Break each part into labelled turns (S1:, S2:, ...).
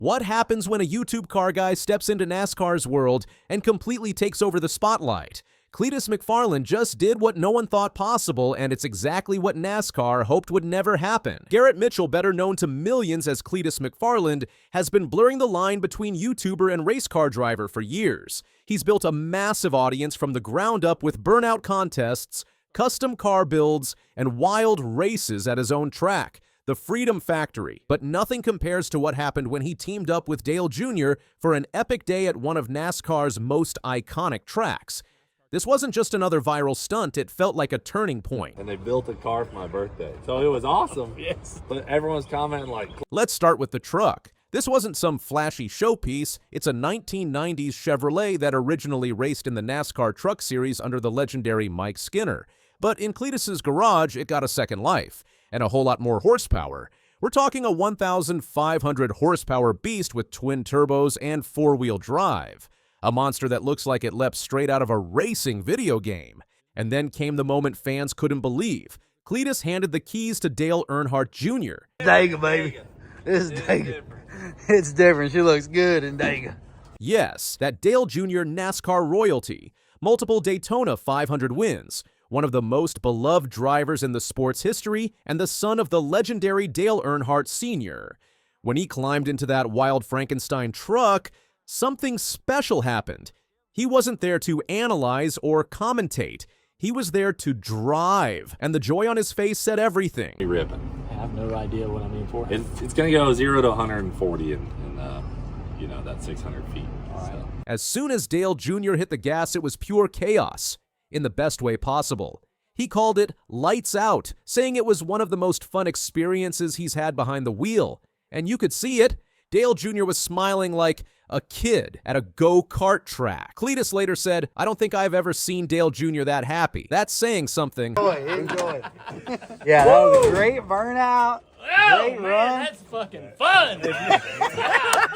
S1: What happens when a YouTube car guy steps into NASCAR's world and completely takes over the spotlight? Cletus McFarland just did what no one thought possible, and it's exactly what NASCAR hoped would never happen. Garrett Mitchell, better known to millions as Cletus McFarland, has been blurring the line between YouTuber and race car driver for years. He's built a massive audience from the ground up with burnout contests, custom car builds, and wild races at his own track, the Freedom Factory. But nothing compares to what happened when he teamed up with Dale Jr. for an epic day at one of NASCAR's most iconic tracks. This wasn't just another viral stunt, it felt like a turning point.
S2: And they built a car for my birthday. So it was awesome. Yes. But everyone's commenting like...
S1: Let's start with the truck. This wasn't some flashy showpiece, it's a 1990s Chevrolet that originally raced in the NASCAR Truck Series under the legendary Mike Skinner. But in Cletus's garage, it got a second life, and a whole lot more horsepower. We're talking a 1,500 horsepower beast with twin turbos and four-wheel drive. A monster that looks like it leapt straight out of a racing video game. And then came the moment fans couldn't believe. Cletus handed the keys to Dale Earnhardt Jr.
S3: Talladega, baby. This is Talladega. It's different. She looks good in Talladega.
S1: Yes, that Dale Jr. NASCAR royalty. Multiple Daytona 500 wins. One of the most beloved drivers in the sport's history, and the son of the legendary Dale Earnhardt Sr. When he climbed into that wild Frankenstein truck, something special happened. He wasn't there to analyze or commentate. He was there to drive, and the joy on his face said everything.
S2: Ripping.
S4: I have no idea what I'm in for.
S2: It's going to go 0 to 140 in that 600 feet.
S4: All right.
S2: So.
S1: As soon as Dale Jr. hit the gas, it was pure chaos, in the best way possible. He called it lights out, saying it was one of the most fun experiences he's had behind the wheel. And you could see it. Dale Jr. was smiling like a kid at a go-kart track. Cletus later said, "I don't think I've ever seen Dale Jr. that happy." That's saying something.
S3: Enjoy. Yeah, that was a great burnout. Great
S4: man,
S3: run.
S4: that's fucking fun.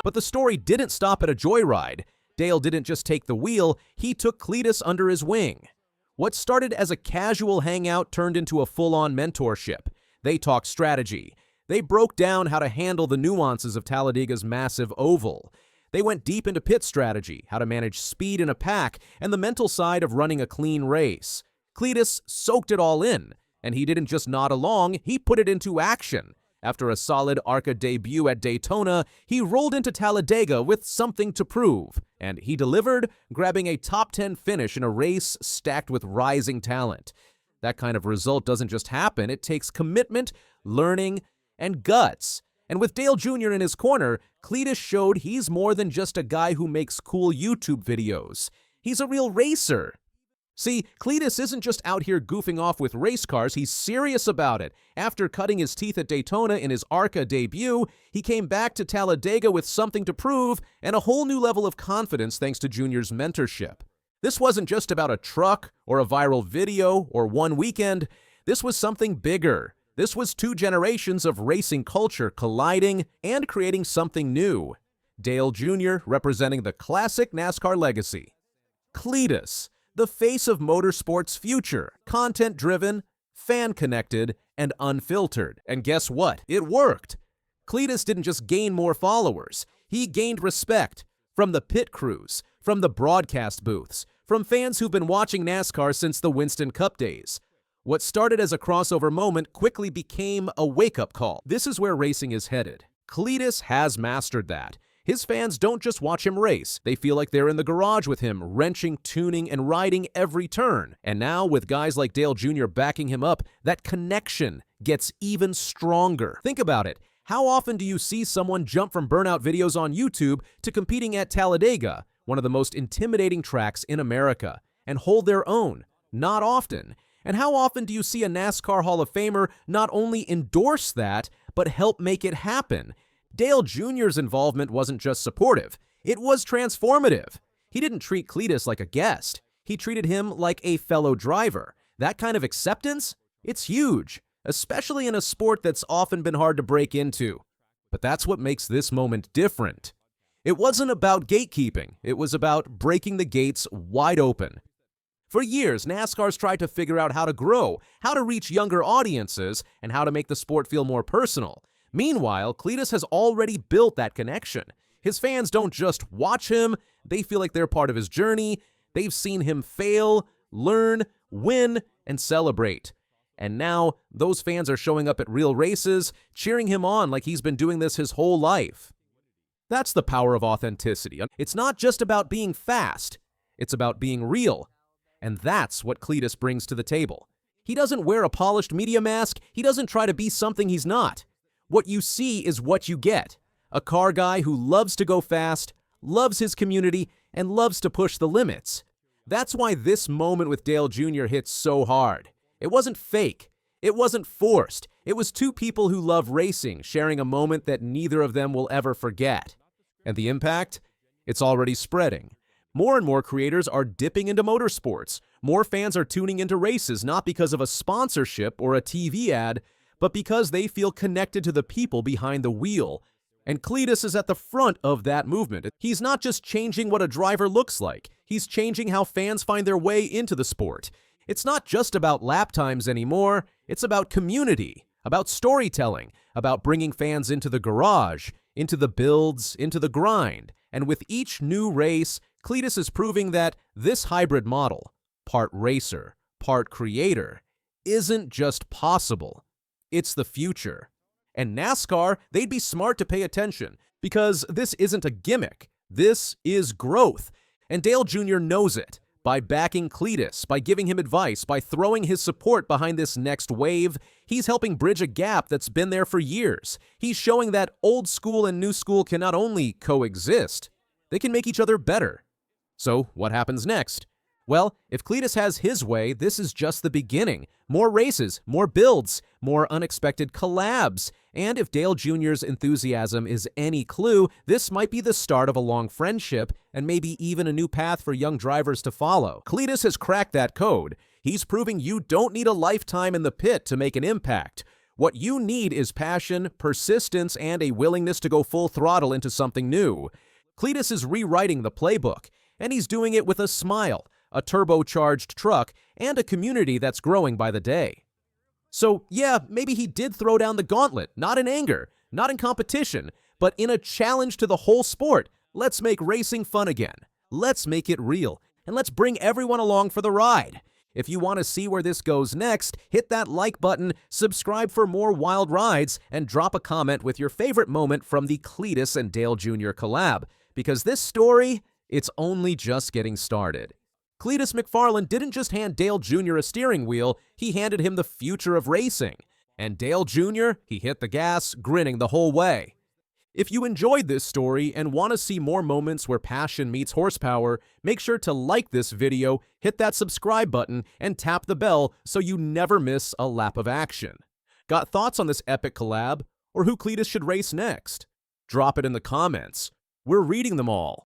S1: But the story didn't stop at a joyride. Dale didn't just take the wheel, he took Cletus under his wing. What started as a casual hangout turned into a full-on mentorship. They talked strategy. They broke down how to handle the nuances of Talladega's massive oval. They went deep into pit strategy, how to manage speed in a pack, and the mental side of running a clean race. Cletus soaked it all in, and he didn't just nod along, he put it into action. After a solid ARCA debut at Daytona, he rolled into Talladega with something to prove. And he delivered, grabbing a top 10 finish in a race stacked with rising talent. That kind of result doesn't just happen, it takes commitment, learning, and guts. And with Dale Jr. in his corner, Cletus showed he's more than just a guy who makes cool YouTube videos. He's a real racer. See, Cletus isn't just out here goofing off with race cars, he's serious about it. After cutting his teeth at Daytona in his ARCA debut, he came back to Talladega with something to prove and a whole new level of confidence thanks to Junior's mentorship. This wasn't just about a truck or a viral video or one weekend. This was something bigger. This was 2 generations of racing culture colliding and creating something new. Dale Jr. representing the classic NASCAR legacy. Cletus, the face of motorsports' future, content-driven, fan-connected, and unfiltered. And guess what? It worked. Cletus didn't just gain more followers. He gained respect from the pit crews, from the broadcast booths, from fans who've been watching NASCAR since the Winston Cup days. What started as a crossover moment quickly became a wake-up call. This is where racing is headed. Cletus has mastered that. His fans don't just watch him race, they feel like they're in the garage with him, wrenching, tuning, and riding every turn. And now, with guys like Dale Jr. backing him up, that connection gets even stronger. Think about it. How often do you see someone jump from burnout videos on YouTube to competing at Talladega, one of the most intimidating tracks in America, and hold their own? Not often. And how often do you see a NASCAR Hall of Famer not only endorse that, but help make it happen? Dale Jr.'s involvement wasn't just supportive, it was transformative. He didn't treat Cletus like a guest. He treated him like a fellow driver. That kind of acceptance? It's huge, especially in a sport that's often been hard to break into. But that's what makes this moment different. It wasn't about gatekeeping, it was about breaking the gates wide open. For years, NASCAR's tried to figure out how to grow, how to reach younger audiences, and how to make the sport feel more personal. Meanwhile, Cletus has already built that connection. His fans don't just watch him, they feel like they're part of his journey. They've seen him fail, learn, win, and celebrate. And now, those fans are showing up at real races, cheering him on like he's been doing this his whole life. That's the power of authenticity. It's not just about being fast, it's about being real. And that's what Cletus brings to the table. He doesn't wear a polished media mask, he doesn't try to be something he's not. What you see is what you get. A car guy who loves to go fast, loves his community, and loves to push the limits. That's why this moment with Dale Jr. hits so hard. It wasn't fake. It wasn't forced. It was two people who love racing, sharing a moment that neither of them will ever forget. And the impact? It's already spreading. More and more creators are dipping into motorsports. More fans are tuning into races not because of a sponsorship or a TV ad, but because they feel connected to the people behind the wheel. And Cletus is at the front of that movement. He's not just changing what a driver looks like, he's changing how fans find their way into the sport. It's not just about lap times anymore, it's about community, about storytelling, about bringing fans into the garage, into the builds, into the grind. And with each new race, Cletus is proving that this hybrid model, part racer, part creator, isn't just possible, it's the future. And NASCAR, they'd be smart to pay attention, because this isn't a gimmick, this is growth. And Dale Jr. knows it. By backing Cletus, by giving him advice, by throwing his support behind this next wave, he's helping bridge a gap that's been there for years. He's showing that old school and new school can not only coexist, they can make each other better. So what happens next? Well, if Cletus has his way, this is just the beginning. More races, more builds, more unexpected collabs. And if Dale Jr.'s enthusiasm is any clue, this might be the start of a long friendship and maybe even a new path for young drivers to follow. Cletus has cracked that code. He's proving you don't need a lifetime in the pit to make an impact. What you need is passion, persistence, and a willingness to go full throttle into something new. Cletus is rewriting the playbook, and he's doing it with a smile, a turbocharged truck, and a community that's growing by the day. So yeah, maybe he did throw down the gauntlet, not in anger, not in competition, but in a challenge to the whole sport. Let's make racing fun again. Let's make it real, and let's bring everyone along for the ride. If you want to see where this goes next, hit that like button, subscribe for more wild rides, and drop a comment with your favorite moment from the Cletus and Dale Jr. collab, because this story, it's only just getting started. Cletus McFarland didn't just hand Dale Jr. a steering wheel, he handed him the future of racing. And Dale Jr., he hit the gas, grinning the whole way. If you enjoyed this story and want to see more moments where passion meets horsepower, make sure to like this video, hit that subscribe button, and tap the bell so you never miss a lap of action. Got thoughts on this epic collab, or who Cletus should race next? Drop it in the comments. We're reading them all.